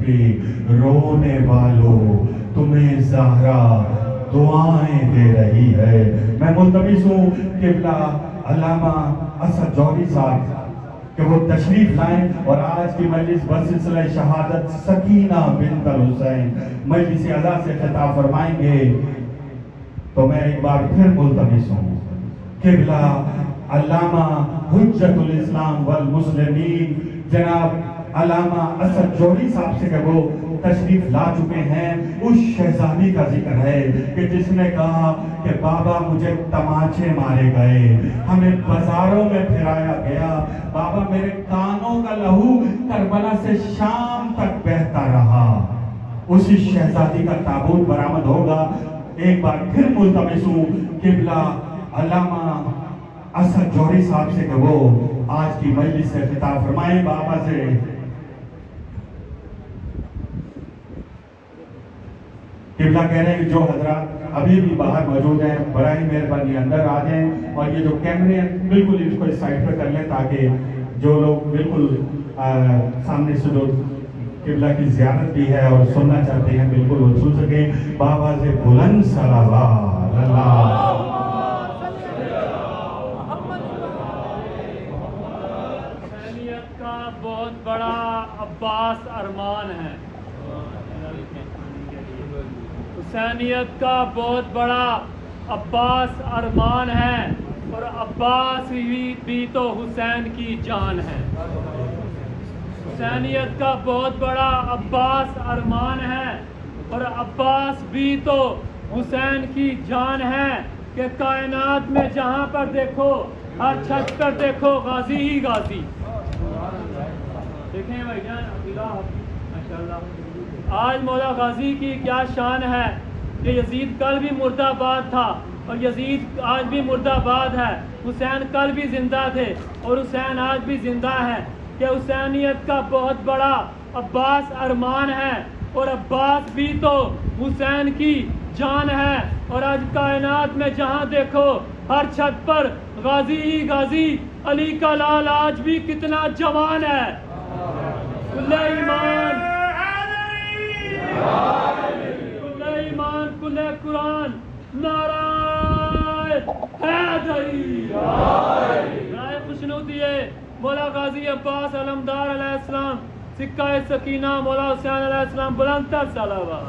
پہ رونے والوں تمہیں زہرا دعائیں دے رہی ہے۔ میں ملتمس ہوں قبلہ علامہ اسد جوہری صاحب کہ وہ تشریف لائیں اور آج کی مجلس بسلسلہ شہادت سکینہ بنت الحسین مجلس اعلیٰ سے خطاب فرمائیں گے۔ تو میں ایک بار پھر ملتمس ہوں قبلہ علامہ حجت الاسلام والمسلمین جناب علامہ اسد جوہری صاحب سے کہ وہ تشریف لا چکے ہیں۔ اس شہزادی کا ذکر ہے کہ جس نے کہا کہ بابا مجھے تماچے مارے گئے، ہمیں بازاروں میں پھرایا گیا، بابا میرے کانوں کا لہو کربلا سے شام تک بہتا رہا۔ اسی شہزادی کا تابوت برآمد ہوگا۔ ایک بار پھر ملتمس ہوں قبلہ علامہ اسد جوہری صاحب سے کہ وہ آج کی مجلس سے خطاب فرمائیں۔ بابا سے قبلہ کہہ رہے ہیں کہ جو حضرات ابھی بھی باہر موجود ہیں براہ مہربانی اندر آ جائیں، اور یہ جو کیمرے ہیں بالکل اس کو اس سائڈ پہ کر لیں تاکہ جو لوگ بالکل سامنے سے جو قبلہ کی زیارت بھی ہے اور سننا چاہتے ہیں بالکل وہ سن سکیں۔ بابا سے بلند صلوات اللہ۔ حسینیت کا بہت بڑا عباس ارمان ہے، حسینیت کا بہت بڑا عباس ارمان ہے، اور عباس بھی تو حسین کی جان ہے۔ حسینیت کا بہت بڑا عباس ارمان ہے، اور عباس بھی تو حسین کی جان ہے، کہ کائنات میں جہاں پر دیکھو ہر چھت پر دیکھو غازی ہی غازی۔ دیکھیں بھائی جان ماشاءاللہ آج مولا غازی کی کیا شان ہے کہ یزید کل بھی مرد آباد تھا اور یزید آج بھی مرد آباد ہے، حسین کل بھی زندہ تھے اور حسین آج بھی زندہ ہے، کہ حسینیت کا بہت بڑا عباس ارمان ہے، اور عباس بھی تو حسین کی جان ہے، اور آج کائنات میں جہاں دیکھو ہر چھت پر غازی ہی غازی۔ علی کا لال آج بھی کتنا جوان ہے۔ کل ایمان کل ایمان کل قرآن نعرہ حیدری۔ رائے خوشنودی ہے مولا غازی عباس علمدار علیہ السلام، سکہ سکینہ مولا حسین علیہ السلام، بلند تر صلوات۔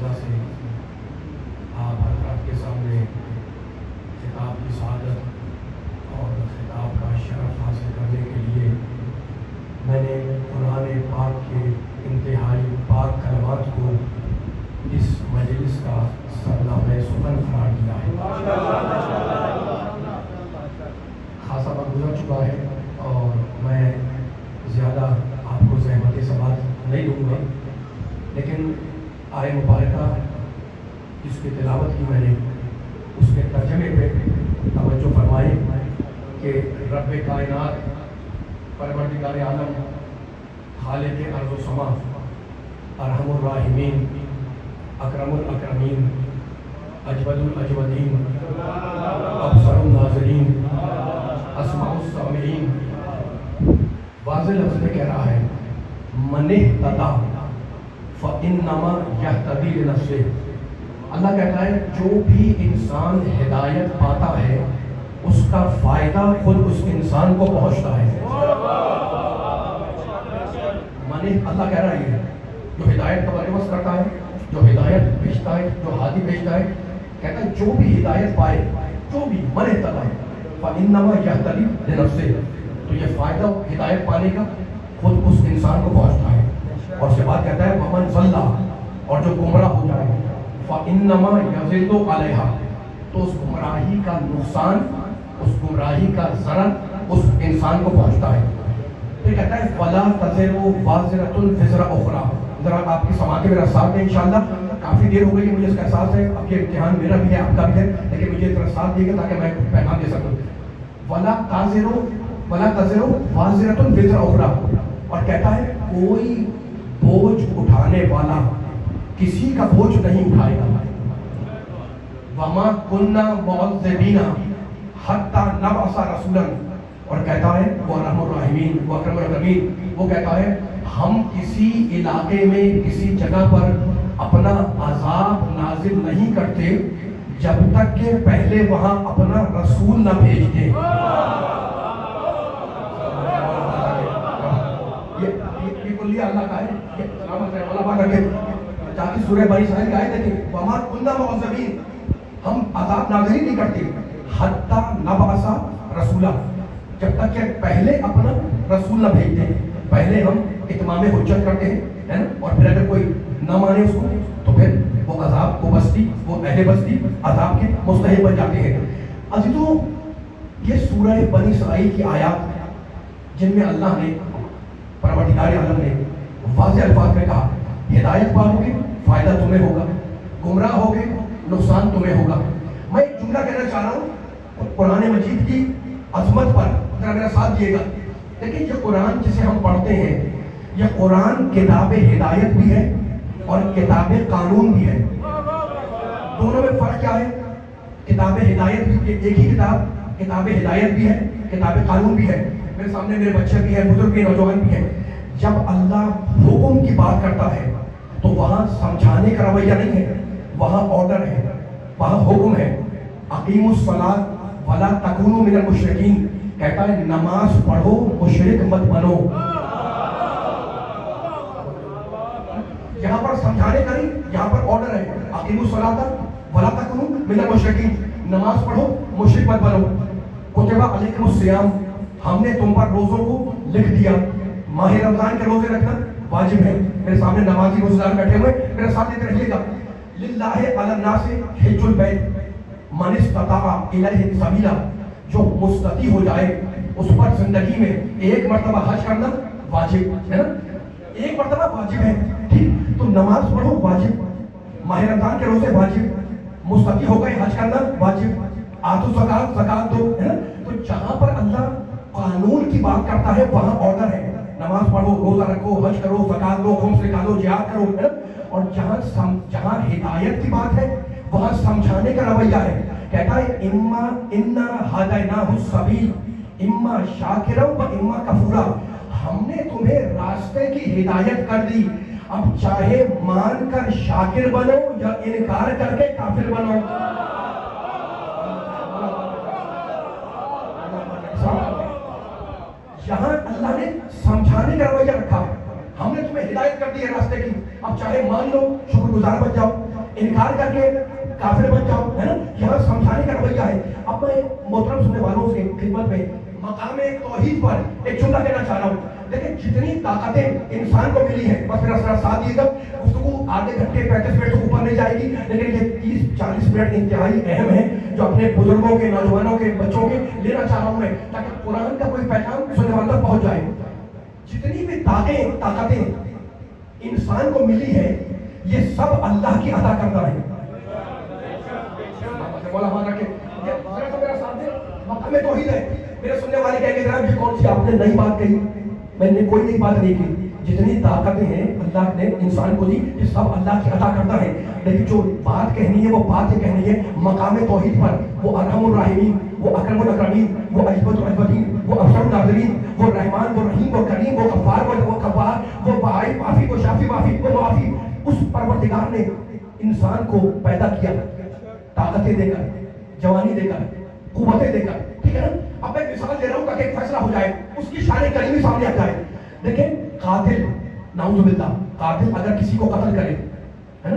فضا سے آپ حضرات کے سامنے خطاب کی سعادت اور خطاب کا شرف حاصل کرنے کے لیے میں نے قرآن پاک کے انتہائی پاک کلمات کو اس مجلس کا سرنامہ سخن قرار دیا ہے۔ خاصا وقت گزر چکا ہے اور میں زیادہ آپ کو زحمت سماعت نہیں دوں گا، لیکن آئے مبارکہ جس کی تلاوت کی میں نے اس کے ترجمے پہ توجہ فرمائی کہ رب کائنات، پروردگار عالم، خالق ارض و سما، ارحم الراحمین، اکرم الاکرمین، اجود الاجودین، ابصر الناظرین، اسمع السامعین، واضح لفظ میں کہہ رہا ہے من اہتدی فانما یہتدی لنفسہ۔ اللہ کہتا ہے جو بھی انسان ہدایت پاتا ہے اس کا فائدہ خود اس انسان کو پہنچتا ہے۔ اللہ کہہ رہا ہے جو ہدایت کا بندوبست کرتا ہے، جو ہدایت بھیجتا ہے، جو ہادی بھیجتا ہے، کہتا ہے جو بھی ہدایت پائے، جو بھی من اہتدی فانما یہتدی لنفسہ، تو یہ فائدہ ہدایت پانے کا خود اس انسان کو پہنچتا ہے۔ اور اس کے بعد کہتا ہے ومن ضل، اور جو گمراہ ہو جائے، فانما یضل علیہا، تو اس گمراہی کا نقصان، اس گمراہی کا ضرر اس انسان کو پہنچتا ہے۔ پھر کہتا ہے وَلَا تَزِرُ وَازِرَةٌ وِزْرَ أُخْرَىٰ۔ ذرا آپ کی سماعت میرا ساتھ دیں انشاءاللہ، کافی دیر ہو گئی ہے، مجھے اس کا احساس ہے، اب یہ امتحان میرا بھی ہے، آپ کا بھی ہے، لیکن مجھے ذرا ساتھ دیے گا تاکہ میں پیغام دے سکوں۔ وَلَا تَزِرُ وَازِرَةٌ وِزْرَ أُخْرَىٰ، اور کہتا ہے کوئی بوجھ اٹھانے والا کسی کا بوجھ نہیں اٹھائے گا۔ وَمَا كُنَّا مُعَذِّبِينَ حَتَّىٰ نَبْعَثَ رَسُولًا، اور کہتا ہے وہ رحم الرحیمین، وہ اکرم الاکرمین، وہ کہتا ہے ہم کسی علاقے میں کسی جگہ پر اپنا عذاب نازل نہیں کرتے جب تک کہ پہلے وہاں اپنا رسول نہ بھیج دیں۔ یہ کلیہ اللہ کا ہے، یہ سلامت ہے اللہ پاک رکھے۔ جاتی سورہ بنی اسرائیل کی آیت ہے کہ وَمَا كُنَّا مُعَذِّبِينَ، ہم عذاب نازل ہی نہیں کرتے حتیٰ نبعث رسولا، جب تک کہ پہلے اپنا رسول نہ بھیج دیں۔ پہلے ہم اتمام حجت کرتے ہیں، ہے نا، اور پھر اگر کوئی نہ مانے اس کو تو پھر وہ عذاب، وہ بستی، وہ اہل بستی عذاب کے مستحق بن جاتے ہیں۔ عزیزوں، یہ سورہ بنی اسرائیل کی آیات جن میں اللہ نے، پروردگار عالم نے واضح الفاظ میں کہا ہدایت پاؤ گے فائدہ تمہیں ہوگا، گمراہ ہوگے نقصان تمہیں ہوگا۔ میں ایک جملہ کہنا چاہ رہا ہوں قرآن مجید کی عظمت پر، ذرا میرا ساتھ دیے گا۔ لیکن یہ قرآن جسے ہم پڑھتے ہیں، یہ قرآن کتاب ہدایت بھی ہے اور کتاب قانون بھی ہے۔ دونوں میں فرق کیا ہے؟ کتاب ہدایت بھی ایک ہی کتاب، کتاب ہدایت بھی ہے، کتاب قانون بھی ہے۔ میرے سامنے میرے بچے بھی ہیں، بزرگ بھی، نوجوان بھی ہیں۔ جب اللہ حکم کی بات کرتا ہے تو وہاں سمجھانے کا رویہ نہیں ہے، وہاں آرڈر ہے، وہاں حکم ہے۔ اقیموا الصلاۃ ولا تکونوا من المشرکین، کہتا ہے نماز پڑھو مشرک مت بنو۔ یہاں پر سمجھانے کا نہیں، یہاں پر آرڈر ہے اقیموا الصلاۃ ولا تکونوا من المشرکین، نماز پڑھو مشرک مت بنو۔ کتب علیکم الصیام، ہم نے تم پر روزوں کو لکھ دیا۔ ماہ رمضان کے روزے رکھنا واجب ہے۔ میرے سامنے نمازی روزدار بیٹھے ہوئے، میرے ساتھ لیتے رہیے گا۔ للہ علی الناس حج البیت من استطاع الیہ سبیلا، جو مستطیع ہو جائے اس پر زندگی میں ایک مرتبہ حج کرنا واجب ہے نا، ایک مرتبہ واجب ہے، ٹھیک؟ تو نماز پڑھو واجب، ماہ رمضان کے روزے واجب، مستطیع ہو گئے حج کرنا واجب، آتو زکات، زکات دو، ہے نا۔ تو جہاں پر اللہ قانون کی بات کرتا ہے وہاں آرڈر ہے، نماز پڑھو، روزہ رکھو، حج کرو، زکات دو، خمس نکالو، جہاد کرو، ہے نا۔ اور جہاں ہدایت کی بات ہے وہاں سمجھانے کا رویہ ہے، کہتا ہے اما انا ہدیناہ السبیل اما شاکرا و اما کفورا، ہم نے تمہیں راستے کی ہدایت کر دی، اب چاہے مان کر شاکر بنو یا انکار کر کے کافر بنو۔ یہاں اللہ نے سمجھانے کا رویہ رکھا، ہم نے تمہیں ہدایت کر دی ہے راستے کی، اب چاہے مان لو شکر گزار بن جاؤ، انکار کر کے کافر بن جاؤ، ہے نا، یہاں سمجھانے کا رویہ ہے۔ اب میں محترم سننے والوں سے خدمت میں مقام توحید پر ایک جملہ کہنا چاہ رہا ہوں۔ لیکن جتنی طاقتیں انسان کو ملی ہیں، بس میرا ساتھ دیے گا، گفتگو آدھے گھنٹے 35 منٹ سے اوپر نہیں جائے گی، لیکن یہ 30-40 منٹ انتہائی اہم ہے جو اپنے بزرگوں کے، نوجوانوں کے، بچوں کے لینا چاہ رہا ہوں میں، تاکہ قرآن کا کوئی پیغام سننے والوں تک پہنچ جائے۔ جتنی بھی طاقتیں انسان کو ملی ہے، یہ سب اللہ کی عطا کردہ ہے۔ مقام توحید ہے۔ میرے سننے والے کہیں گے جناب یہ کون سی آپ نے نئی بات کہی؟ میں نے کوئی نئی بات نہیں کی۔ جتنی طاقتیں ہیں اللہ نے انسان کو دی، یہ سب اللہ کی عطا کردہ ہے۔ لیکن جو بات کہنی ہے وہ بات یہ کہنی ہے مقام توحید پر۔ وہ ارحم الراحمین، وہ اکرم الاکرمین، وہ اجود الاجودین، وہ افضل الناظرین، وہ رحمان، وہ رحیم، وہ کریم، وہ غفار، وہ غفار، وہ باعث معافی، وہ شافی معافی، وہ معافی۔ اس پروردگار نے انسان کو پیدا کیا طاقتیں دے کر، جوانی دے کر، قوتیں دے کر، ٹھیک ہے نا۔ اب میں مثال دے رہا ہوں تاکہ ایک فیصلہ ہو جائے، اس کی شان کریمی سامنے آ جائے۔ دیکھیں قاتل، نعوذ باللہ، قاتل اگر کسی کو قتل کرے، ہے نا،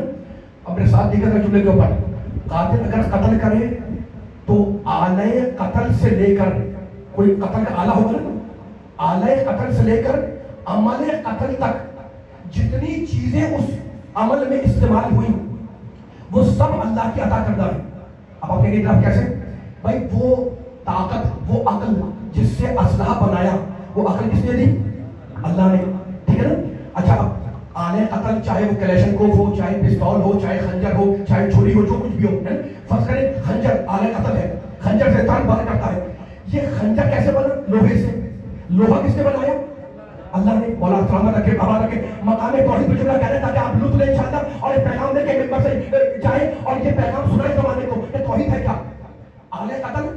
اب میرے ساتھ دیکھا جملے کے اوپر، قاتل اگر قتل کرے تو آلے قتل سے لے کر، کوئی قتل کا آلہ ہوگا نا، آلے قتل سے لے کر عمل قتل تک جتنی چیزیں اس عمل میں استعمال ہوئی وہ سب اللہ کی عطا کردہ ہے۔ اب آپ کہیں گے کیسے؟ بھائی وہ طاقت، وہ عقل جس سے اسلحہ بنایا، وہ عقل کس نے دی؟ اللہ نے، ٹھیک ہے نا۔ اچھا اب آلے قتل، چاہے وہ کلیشن کوف ہو، چاہے پستول ہو، چاہے خنجر ہو، چاہے چھری ہو، جو کچھ بھی ہو، فرض کریں خنجر آلے قتل ہے، خنجر سے انسان بار کرتا ہے۔ یہ خنجر کیسے بنا؟ لوہے سے۔ لوہا کس نے بنایا؟ اللہ نے۔ مولا سلامت رکھے، آباد رکھے، مقام توحید پہ جملہ کہہ رہے ہیں تاکہ آپ لطف لیں انشاءاللہ، اور یہ پیغام دے کے ممبر سے جائیں اور یہ پیغام سنائیں زمانے کو کہ توحید ہے کیا۔ آلے قتل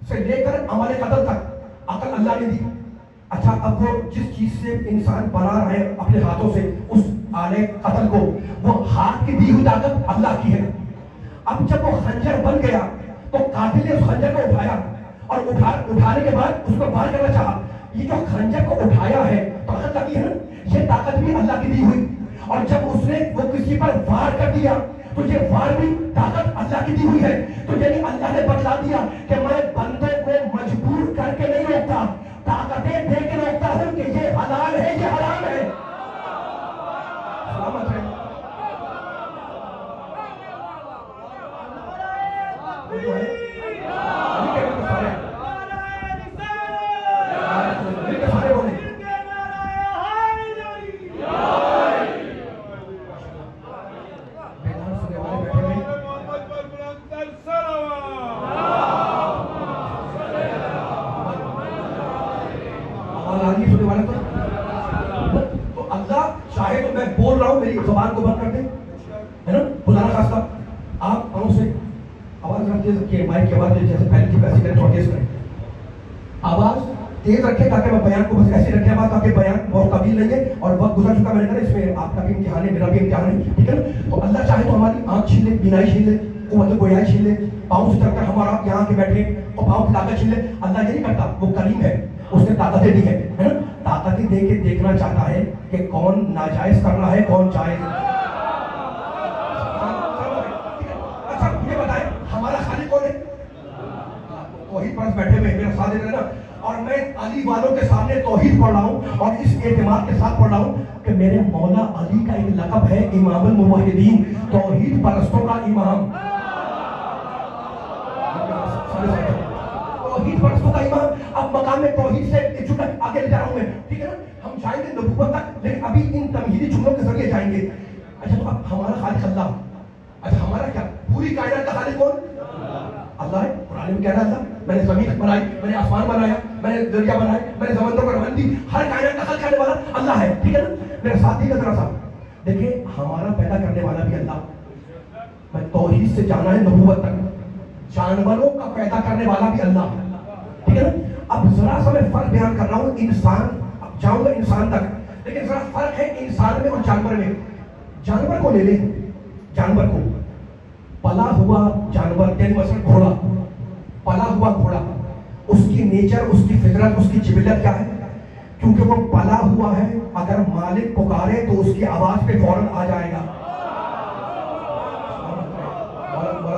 سے لے کر عمل قتل تک عقل اللہ نے دی۔ اچھا اب وہ جس چیز سے انسان بنا رہا ہے اپنے ہاتھوں سے اس آلے قتل کو، وہ ہاتھ کی دی ہوئی طاقت اللہ کی ہے۔ اب جب وہ خنجر بن گیا تو قاتل نے اس خنجر کو اٹھایا اور اٹھانے کے بعد اس کو وار کرنا چاہا۔ یہ جو خنجر کو اٹھایا ہے طاقت لگی ہے نا، یہ طاقت بھی اللہ کی دی ہوئی، اور جب اس نے وہ کسی پر وار کر دیا تو یہ وار بھی طاقت اللہ کی دی ہوئی ہے۔ تو یعنی اللہ نے بتلا دیا کہ میں بندے کو مجبور کر کے نہیں روکتا، طاقتیں دے کے روکتا ہوں کہ یہ حلال ہے، یہ حرام ہے۔ سلامت ہے۔ تو اللہ چاہے تو میں بول رہا ہوں میری زبان کو بند کر دیں، ہے نا، خدا نخواستہ آپ پاؤں سے آواز رکھتے کہ مائک کی آواز جیسے پہلے تھی ویسے کریں، تھوڑا تیز کریں، آواز تیز رکھیں تاکہ میں بیان کو بس ایسے رکھیں بات تاکہ بیان بہت طویل نہیں ہے، اور وقت گزر چکا میں نے کہا اس میں آپ کا بھی امتحان ہے، میرا بھی امتحان ہے، ٹھیک ہے نا۔ تو اللہ چاہے تو ہماری آنکھ چھین لے، بینائی چھین لے، قوت گویائی چھین لے، پاؤں سے چل کر ہمارا یہاں کے بیٹھے اور پاؤں کی طاقت چھین لے۔ اللہ یہ نہیں کرتا، وہ کریم ہے، اس نے طاقتیں دی ہے نا، طاقتیں دے کے دیکھنا چاہتا ہے کہ کون ناجائز کر رہا ہے، کون جائز۔ اچھا یہ بتائیں ہمارا خالق کون ہے؟ توحید پرست بیٹھے ہوئے میرا ساتھ دے رہے نا، اور میں علی والوں کے سامنے توحید پڑھ رہا ہوں اور اس اعتماد کے ساتھ پڑھ رہا ہوں کہ میرے مولا علی کا ایک لقب ہے امام الموحدین، توحید پرستوں کا امام، توحید پرستوں کا امام۔ اب مقام توحید سے ایک جملہ آگے لے جا رہا ہوں میں، ٹھیک ہے نا، ہم جائیں گے نبوت تک لیکن ابھی ان تمہیدی جملوں کے ذریعے جائیں گے۔ اچھا تو اب ہمارا خالق اللہ، اچھا ہمارا کیا پوری کائنات کا خالق کون؟ اللہ ہے۔ قرآن میں کہہ رہا ہے اللہ میں نے زمین بنائی، میں نے آسمان بنایا، میں نے دریا بنائے، میں نے سمندر کو روان دی، ہر کائنات کا خلق کرنے والا اللہ ہے، ٹھیک ہے نا۔ میرے ساتھی کا ذرا سا دیکھیں ہمارا پیدا کرنے والا بھی اللہ، میں توحید سے جانا ہے نبوت تک، جانوروں کا پیدا کرنے والا بھی اللہ، ٹھیک ہے نا۔ اب ذرا سا میں فرق بیان کر رہا ہوں، انسان اب جاؤں گا انسان تک، لیکن ذرا فرق ہے انسان میں اور جانور میں۔ جانور کو لے لیں، جانور کو پلا ہوا جانور، یعنی مثلا گھوڑا، پلا ہوا گھوڑا، اس کی نیچر، اس کی فطرت، اس کی جبلت کیا ہے؟ کیونکہ وہ پلا ہوا ہے، اگر مالک پکارے تو اس کی آواز پہ فوراً آ جائے گا۔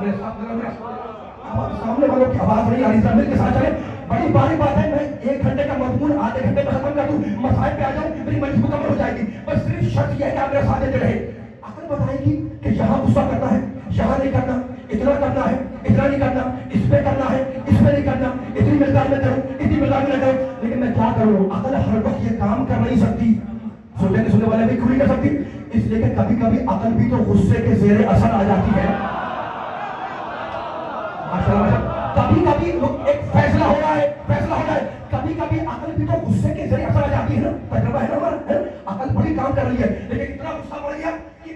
میرے ساتھ سامنے والوں کی آواز نہیں آ رہی، مل کے ساتھ چلے. بڑی باری بات ہے، میں 1 گھنٹے کا مضمون آدھے گھنٹے میں ختم کر دوں، مسائل پہ آ جاؤں، میری مجلس مکمل ہو جائے گی. بس صرف شرط یہ ہے کہ آپ میرے ساتھ دیتے رہے. عقل بتائے گی کہ یہاں غصہ کرنا ہے، یہاں نہیں کرنا، اتنا کرنا ہے، اتنا نہیں کرنا، اس پہ کرنا ہے، اس پہ نہیں کرنا، اتنی مقدار میں کروں، اتنی مقدار میں نہ کروں. لیکن میں کیا کروں؟ عقل ہر وقت یہ کام کر نہیں سکتی. سننے والے بھی کیوں نہیں کر سکتی؟ اس لیے کہ کبھی کبھی عقل بھی تو غصے کے زیر اثر آ جاتی ہے. کبھی کبھی ایک فیصلہ ہو رہا ہے، کبھی کبھی عقل بھی تو غصے کے ذریعے اثر آ جاتی ہے نا. تجربہ ہے نا ہمارا، عقل بڑی کام کر رہی ہے لیکن اتنا غصہ بڑھ گیا کہ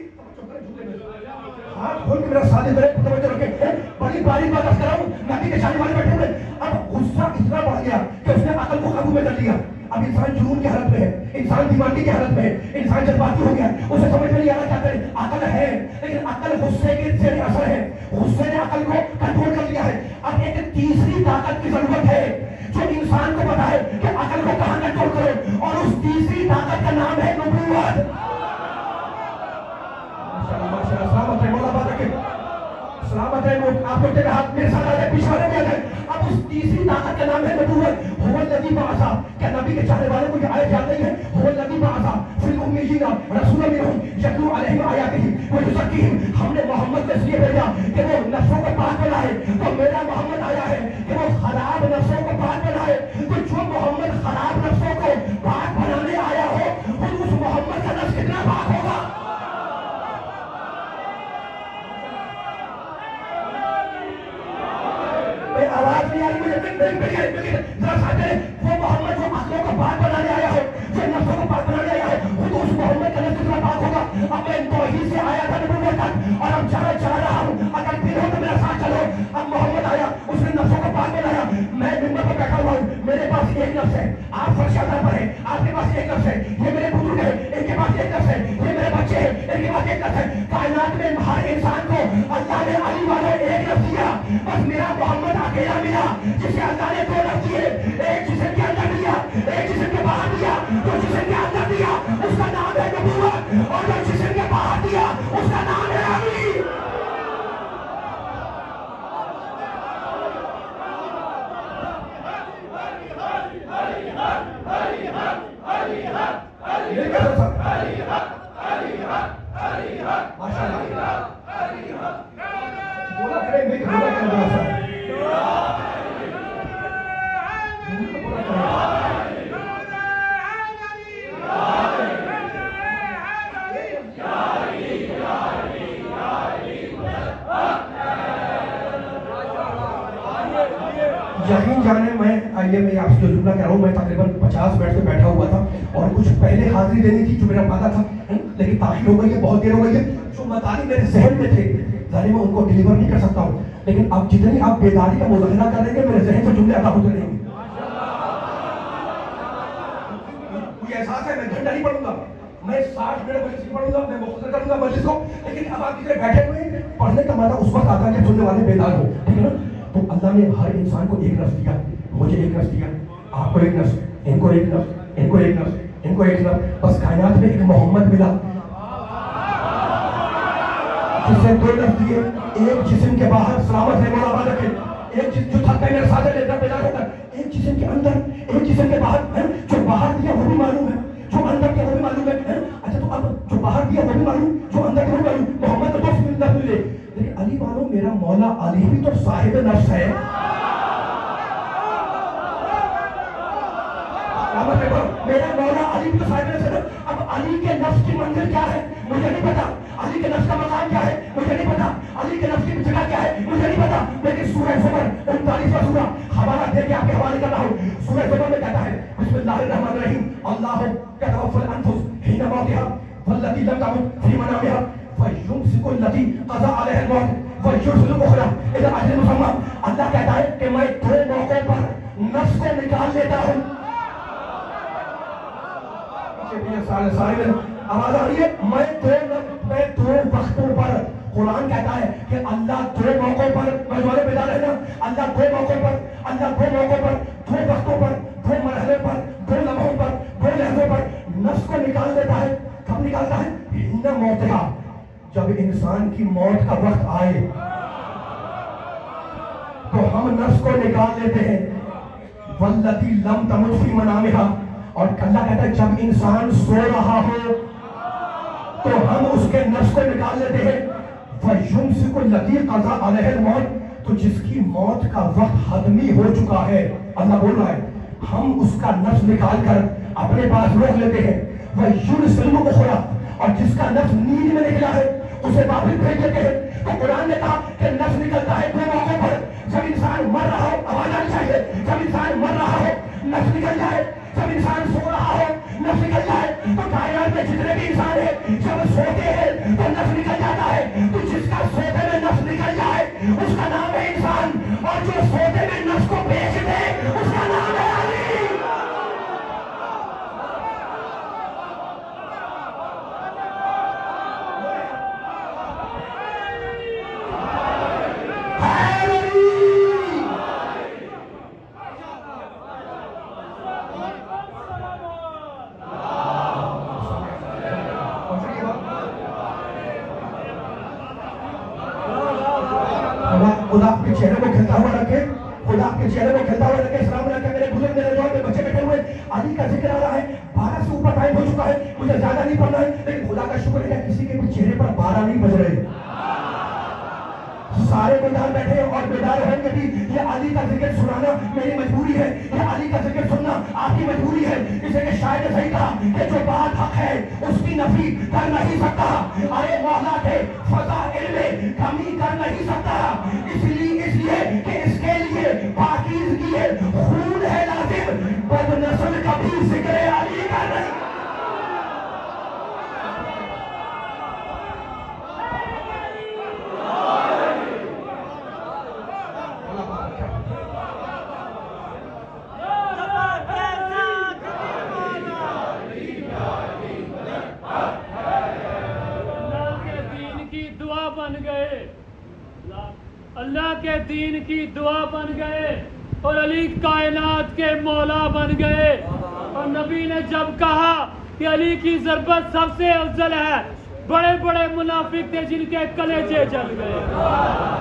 ہاتھ کھول کے میرا ساتھ دے، توجہ رکھیں. بڑی باری بات کر رہا ہوں، نبی کے شانے والے بیٹھے ہوئے. اب غصہ اتنا بڑھ گیا کہ اس نے عقل کو قابو میں کر لیا. اب انسان جنون کی حالت میں ہے، انسان دیوانگی کی حالت میں ہے، انسان جذباتی ہو گیا، اسے سمجھ میں نہیں آ رہا کیا کرے. عقل ہے لیکن عقل غصے کے زیر اثر ہے، غصے نے عقل کو کنٹرول کر لیا ہے. اب ایک تیسری طاقت کی ضرورت ہے جو انسان کو بتائے کہ عقل کو کہاں کنٹرول کرے، اور اس تیسری طاقت کا نام ہے نبوت. سلامت ہے مولا بات رکھے، سلامت ہے. آپ لوگ ہاتھ میرے ساتھ آ جائے، پیچھے والے بھی آ جائے. اب اس تیسری طاقت کا نام ہے نبوت. هو الذی بعث، کیا نبی کے چاہنے والے کو یہ آیت یاد نہیں ہے؟ هو الذی بعث فی الامیین رسولا منہم یتلو علیہم آیاتہ ویزکیہم. ہم نے محمد کو اس لیے بھیجا کہ وہ نفسوں کو پاک بنائے. تو میرا محمد آیا ہے کہ وہ خراب نفسوں کو پاک بنائے. تو جو محمد خراب نفسوں کو پاک بنانے آیا ہو، خود اس محمد کا نفس کتنا پاک ہوگا؟ آواز نہیں آ رہی مجھے. ذرا ساتھ وہ محمد جو عقلوں کو پاک بنانے آیا ہے، جو نفسوں کو پاک بنانے آیا ہے، خود اس محمد کا نفس کتنا پاک ہوگا؟ اب میں توحید سے آیا تھا نبوت تک، اور اب جہاں چاہ رہا ہوں، اگر پھر ہو تو میرا ساتھ چلو. اب محمد آیا، اس نے نفسوں کو پاک بنایا. میں ممبر پر بیٹھا ہوا ہوں، میرے پاس ایک نفس ہے. آپ فرش اعلیٰ پر ہیں، آپ کے پاس ایک نفس ہے. یہ میرے بزرگ ہیں، ان کے پاس ایک نفس ہے. یہ میرے بچے ہیں، ان کے پاس ایک نفس ہے. کائنات میں ہر انسان کو اللہ نے علی والے ایک نفس دیا. بس میرا محمد اکیلا ملا جسے اللہ نے 2 نفس دیے. ایک جسم کے اندر دیا، ایک جسم کے باہر دیا. جو جسم کے اندر دیا اس کا نام ہے نبوت، اور جو جسم کے باہر دیا اس کا نام ہے علی. یقین جانے میں آپ سے جو جملہ کہہ رہا ہوں، میں تقریباً 50 منٹ سے بیٹھا ہوا تھا اور کچھ پہلے حاضری دینی تھی جو میرا وعدہ تھا، لیکن تاخیر ہو گئی ہے، بہت دیر ہو گئی ہے. جو مطالب میرے ذہن میں تھے ظاہر میں ان کو ڈیلیور نہیں کر سکتا ہوں، لیکن اب جتنی آپ بیداری کا مظاہرہ کریں گے میرے ذہن سے جملے ادا ہوتے رہیں گے. مجھے احساس ہے میں گھنٹہ نہیں پڑھوں گا، میں 60 منٹ مجلس نہیں پڑھوں گا، میں مختصر کروں گا مجلس کو. لیکن اب آپ کسی بیٹھے ہوئے ہیں، پڑھنے کا معنی اس وقت آتا ہے جب سننے والے بیدار ہو، ٹھیک ہے نا. تو اللہ نے ہر انسان کو ایک نفس دیا. مجھے ایک نفس دیا، آپ کو ایک نفس، ان کو ایک نفس، ان کو ایک نفس، ان کو ایک نفس. بس کائنات میں ایک محمد ملا جسے 2 نفس دیے. ایک جسم کے باہر، سلامت ہے مولا آباد رکھے. ایک جسم جو تھکتا ہے میرے ساتھ لے کر بیدار ہوتا ہے. ایک جسم کے اندر، ایک جسم کے باہر. جو باہر دیا وہ بھی معلوم ہے، جو اندر کیا وہ بھی معلوم ہے. اچھا تو اب جو باہر دیا وہ بھی معلوم، جو اندر کیا وہ بھی معلوم. محمد تو نفس ملے، لیکن علی والوں میرا مولا علی بھی تو صاحب نفس ہے. میرا مولا علی بھی تو صاحب نفس ہے. اب علی کے نفس کی منزل کیا ہے مجھے نہیں پتا، علی کے نفس کا مقام کیا ہے مجھے نہیں پتا، علی کے نفس کی جگہ کیا ہے مجھے نہیں پتا. لیکن سورہ زمر 39واں سورہ حوالہ دے کے آپ کے حوالے کر رہا ہوں. سورہ زمر میں کہتا ہے بسم اللہ الرحمن الرحیم، اللہ یتوفی الانفس حین موتها والتي لم تمت في منامها فیمسک التی قضا علیہ الموت ویرسل الاخری الی اجل مسمى. اللہ کہتا ہے کہ میں 2 موقعوں پر نفس کو نکال لیتا ہوں. سارے آواز آ رہی ہے. میں 2 وقتوں پر، قرآن کہتا ہے کہ اللہ 2 موقعوں پر، مجموعے بیدار رہنا، اللہ 2 موقعوں پر، اللہ 2 موقعوں پر، 2 وقتوں پر، 2 مرحلے پر، 2 لمحوں پر، 2 لحظوں پر نفس کو نکال دیتا ہے. کب نکالتا ہے؟ حین موتہا، جب انسان کی موت کا وقت آئے. تو ہم نفس کو نکال لیتے ہیں. واللتی لم تمت فی منامہا, اور اللہ کہتا ہے جب انسان سو رہا ہو تو ہم اس کے نفس کو نکال لیتے ہیں. وَيُمْسِكُ الَّتِي قَضَىٰ عَلَيْهَا الْمَوْتَ, تو جس کی موت کا وقت حتمی ہو چکا ہے, اللہ بول رہا ہے ہم اس کا نفس نکال کر اپنے پاس روک لیتے ہیں. وَيُرْسِلُ الْأُخْرَىٰ, اور جس کا نفس نیند میں نکلا ہے اسے واپس بھیج دیتے ہیں. تو قرآن نے کہا کہ نفس نکلتا ہے دو موقعوں پر, جب انسان مر رہا ہو, آواز آنی چاہیے, جب انسان مر رہا ہو نفس نکل جائے, جب انسان سو رہا ہو نفس نکل جائے. تو کائنات میں جتنے بھی انسان ہیں جب سوتے ہیں تو نفس نکل جاتا ہے. تو جس کا سوتے میں نفس نکل جائے اس کا نام ہے انسان, اور جو سوتے میں نفس کو بیچ دے اس کا نام ہے علی. خدا آپ کے چہرے کو کھلتا ہوا رکھے, خدا آپ کے چہرے کو کھلتا ہوا رکھے. السلام علیکم میرے بزرگ, میرے دور میں بچے بیٹھے ہوئے, علی کا ذکر آ رہا ہے. 12 سے اوپر ٹائم ہو چکا ہے, مجھے زیادہ نہیں پڑھنا ہے, لیکن خدا کا شکر ہے کسی کے بھی چہرے پر 12 نہیں بج رہے. سارے بیدار بیٹھے اور بیدار ہوں گے بھی. یہ علی کا ذکر سنانا میری مجبوری ہے, یہ علی کا ذکر سننا آپ کی مجبوری ہے. اس لیے کہ شاید صحیح کہا کہ جو بات حق ہے اس کی نفی کر نہیں سکتا. ارے مولا کے فضائل میں کمی کر نہیں سکتا, اس لیے کہ اس کے لیے پاکیزگی خون ہے لازم. بد نسل کبھی ذکر علی کا نہیں. اللہ کے دین کی دعا بن گئے اور علی کائنات کے مولا بن گئے. اور نبی نے جب کہا کہ علی کی ضربت سب سے افضل ہے, بڑے بڑے منافق تھے جن کے کلیجے جل گئے.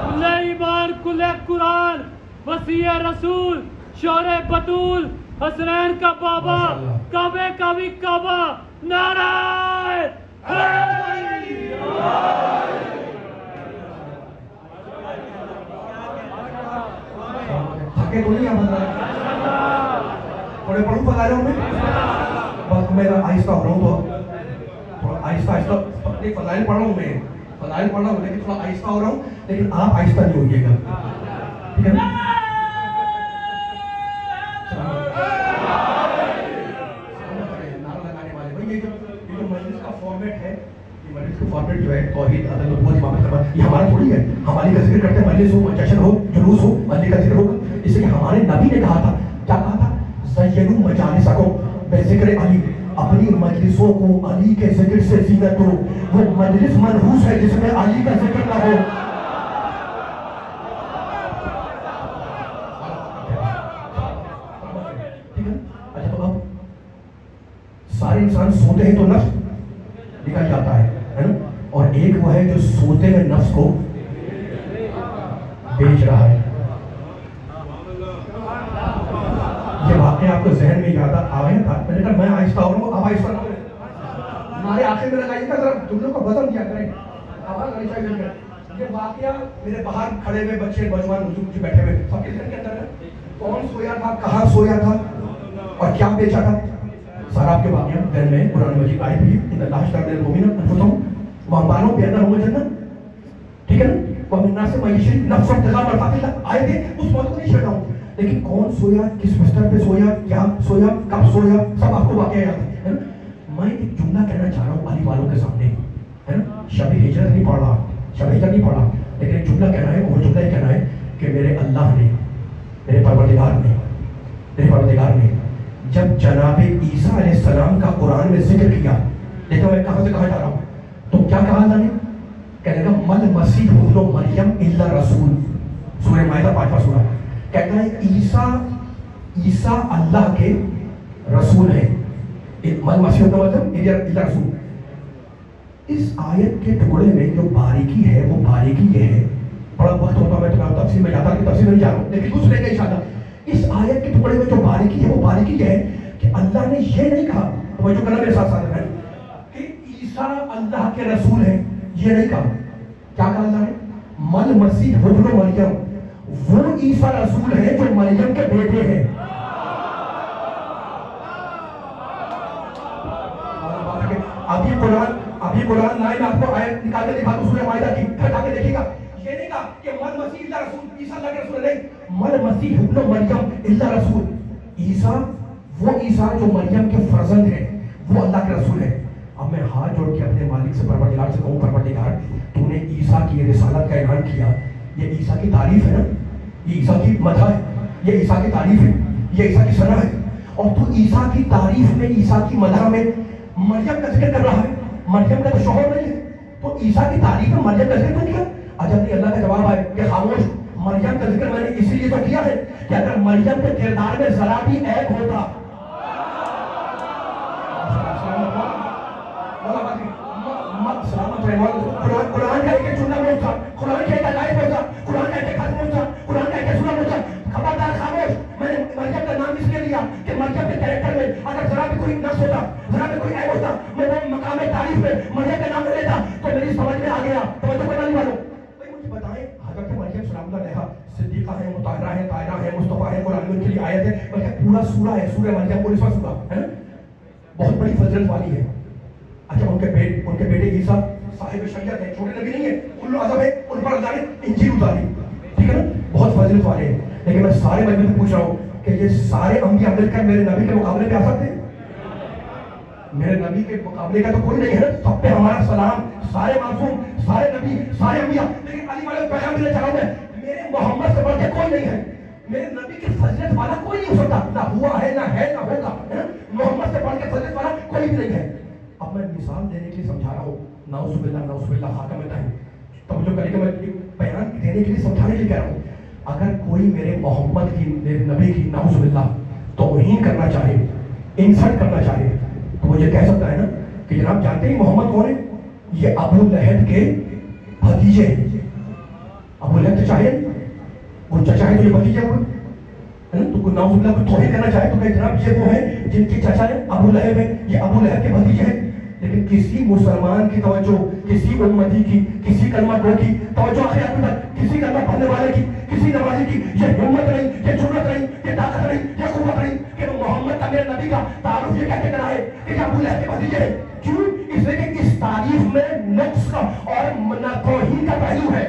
کلے ایمان, کلے قرآن, وسیع رسول, شور بطول, حسنین کا بابا, کعبے کا بھی کعبہ, نعرہ تھکے تو نہیں آپ تھوڑے پڑھوں فضائلوں میں, بس میں آہستہ ہو رہا ہوں, تو تھوڑا آہستہ اپنے فضائل پڑھ رہا ہوں, میں فضائل پڑھ رہا ہوں لیکن تھوڑا آہستہ ہو رہا ہوں, لیکن آپ آہستہ نہیں ہوئیے گا, ٹھیک ہے نا. نعرہ لگانے والے بھائی, یہ جو مجلس کا فارمیٹ ہے, یہ مجلس کا فارمیٹ جو ہے توحید, عدل, نبوت, امامت, خلافت, یہ ہمارا تھوڑی ہے. ہماری کا ذکر کرتے ہیں, مجلس ہو, جشن ہو, جلوس ہو, علی کا ذکر ہوگا. اس لیے ہمارے نبی نے کہا تھا, کیا کہا تھا, زینوا مجالسکم بذکر علی, اپنی مجلسوں کو علی کے ذکر سے زینت دو. وہ مجلس منحوس ہے جس میں علی کا ذکر نہ ہو. ٹھیک ہے. اچھا, تو اب سارے انسان سوتے ہیں تو نفس نکل جاتا ہے نا, اور ایک وہ ہے جو سوتے میں نفس کو بیچ رہا ہے. یہ واقعہ آپ کو ذہن میں یاد آ گیا تھا, میں نے کہا میں آہستہ ہو رہا ہوں, آپ آہستہ نہ ہو. ہمارے آخر میں لگائیے گا ذرا, جملوں کا وزن کیا کریں, آواز آنی چاہیے. یہ واقعہ میرے باہر کھڑے ہوئے بچے, نوجوان مجھے بیٹھے ہوئے, سب کے ذہن کے اندر ہے کون سویا تھا, کہاں سویا تھا, اور کیا بیچا تھا. سارا آپ کے واقعہ ذہن میں قرآن مجید آئی ہوئی, ان اللہ اشترى من المؤمنین انفسهم واموالهم بأن لهم الجنہ, ٹھیک ہے نا. ومن الناس من يشري نفسه ابتغاء مرضات الله, آئے تھے اس موت کو نہیں چھیڑ رہا ہوں, لیکن کون سویا, کس بستر پہ سویا, کیا سویا, کب سویا, سب آپ کو واقعہ یاد ہے نا. میں ایک جملہ کہنا چاہ رہا ہوں علی والوں کے سامنے, ہے نا. شب ہجرت نہیں پڑھ رہا, شب ہجرت نہیں پڑھا, لیکن ایک جملہ کہنا ہے, اور جملہ یہ کہنا ہے کہ میرے اللہ نے, میرے پروردگار نے جب جناب عیسیٰ علیہ السلام کا قرآن میں ذکر کیا, دیکھا میں کہاں سے کہاں جا رہا ہوں, تو کیا کہا اللہ نے, کہنے لگا مل مسیح ابن مریم الا رسول, سورہ مائدہ 5واں سورہ, کہتا ہے عیسیٰ اللہ کے رسول ہیں. مل مسیح ابن مریم الا رسول. اس آیت کے ٹکڑے میں جو باریکی ہے وہ باریکی یہ ہے, بڑا وقت ہوتا میں تمہیں تفصیل میں جاتا کہ تفصیل نہیں جا رہا ہوں، لیکن کچھ لے گا انشاءاللہ۔ اس آیت کے ٹکڑے میں جو باریکی ہے وہ باریکی یہ ہے کہ اللہ نے یہ نہیں کہا، توجہ کرنا میرے ساتھ ساتھ ہے، کہ عیسیٰ اللہ کے رسول ہیں، یہ نہیں کہا۔ کیا کہا اللہ نے؟ مل مسیح ابن مریم، وہ عیسیٰ رسول ہیں جو مریم کے بیٹے ہیں۔ ابھی قرآن لائن آپ کو آیت نکال کے دکھا دو سورہ مائدہ کی، ہٹا کے دیکھیے گا، یہ نہیں کہا کہ مل مسیح اللہ رسول، عیسیٰ اللہ کے رسول نہیں، مل مسیح ابن مریم اللہ رسول، عیسیٰ وہ عیسیٰ جو مریم کے فرزند ہیں، وہ اللہ کے رسول ہیں۔ اب میں ہاتھ جوڑ کے اپنے مالک سے پروردگار سے کہوں، پروردگار تو نے عیسیٰ کی یہ رسالت کا اعلان کیا، یہ عیسیٰ کی تعریف ہے نا، یہ عیسیٰ کی مدح ہے، یہ عیسیٰ کی تعریف ہے، یہ عیسیٰ کی ثنا ہے، اور تو عیسیٰ کی تعریف میں، عیسیٰ کی مدح میں مریم کا ذکر کر رہا ہے۔ مریم کا تو شوہر نہیں ہے، تو عیسیٰ کی تعریف میں مریم کا ذکر کیوں کیا؟ عجب نہیں، اللہ کا جواب ہے کہ خاموش، مریم کا ذکر میں نے اسی لیے تو کیا ہے کہ اگر مریم کے کردار میں ذرا بھی عیب ہوتا، قرآن کا ایک چننا ہوتا، قرآن کا ایک عجائب ہوتا، قرآن کا ایک ختم ہوتا، قرآن کا ایک سورہ ہوتا، خبردار خاموش، میں نے مریم کا نام اس لیے لیا کہ مریم کے کریکٹر میں اگر ذرا بھی کوئی نقص ہوتا، ذرا بھی کوئی عیب ہوتا، میں وہ مقام تعریف میں مریم کا نام لے لیتا تو میری سمجھ میں آ گیا۔ توجہ کرنا نہیں والوں، بھائی مجھے بتائیں، حضرت مریم سلام اللہ علیہا صدیقہ ہے، مطہرہ ہے، طاہرہ ہے، مصطفیٰ ہے، قرآن میں ان کے لیے آیت ہے، بلکہ پورا سورہ ہے، سورہ مریم 19واں سورہ ہے نا، بہت بڑی فضیلت والی ہے۔ اچھا ان کے بیٹے عیسیٰ صاحب شریعت ہے، چھوٹے نبی نہیں ہے، ان لوگ عظم ہے، ان پر اللہ نے انجیل اتاری، ٹھیک ہے نا، بہت فضیلت والے ہیں۔ لیکن میں سارے مجمع سے پوچھ رہا ہوں کہ یہ سارے انبیاء مل کر میرے نبی کے مقابلے پہ آ سکتے ہیں؟ میرے نبی کے مقابلے کا تو کوئی نہیں ہے، سب پہ ہمارا سلام، سارے معصوم، سارے نبی، سارے انبیاء، لیکن علی والے پیغام دینا چاہوں میں، میرے محمد سے بڑھ کے کوئی نہیں ہے، میرے نبی کی فضیلت والا کوئی نہیں ہو سکتا، نہ ہوا ہے، نہ ہے، نہ ہوگا، محمد سے بڑھ کے فضیلت والا کوئی بھی نہیں ہے۔ اب میں مثال دینے کے لیے سمجھا رہا ہوں، نعوذ باللہ حاکم ٹائم، توجہ کریں کہ میں بیان دینے کے لیے سمجھانے کے لیے کہہ رہا ہوں۔ اگر کوئی میرے محمد کی، میرے نبی کی نعوذ باللہ توہین کرنا چاہے، انسلٹ کرنا چاہے، تو وہ یہ کہہ سکتا ہے نا کہ جناب جانتے ہیں محمد کون ہے؟ یہ ابو لہب کے بھتیجے ہیں۔ ابو لہب تو چاہے وہ چچا ہے تو یہ بھتیجے ہوئے، تو نعوذ باللہ کوئی توہین کرنا چاہے تو کہ جناب یہ وہ ہیں جن کے چچا ہے ابو لہب ہے، یہ ابو لہب کے بھتیجے ہیں۔ لیکن کسی مسلمان کی توجہ، کسی امتی کی، کسی کلمہ گو کی توجہ آخر تک، کسی کلمہ پڑھنے والے کی، کسی نمازی کی یہ ہمت نہیں، یہ جرأت نہیں، یہ طاقت نہیں، یہ قوت نہیں کہ وہ محمد کا، میرے نبی کا تعارف یہ کہتے کرائے کہ یہ ابو لہب کے بھتیجے ہیں۔ کیوں؟ اس لیے کہ اس تعریف میں نقص کا اور توہین کا پہلو ہے۔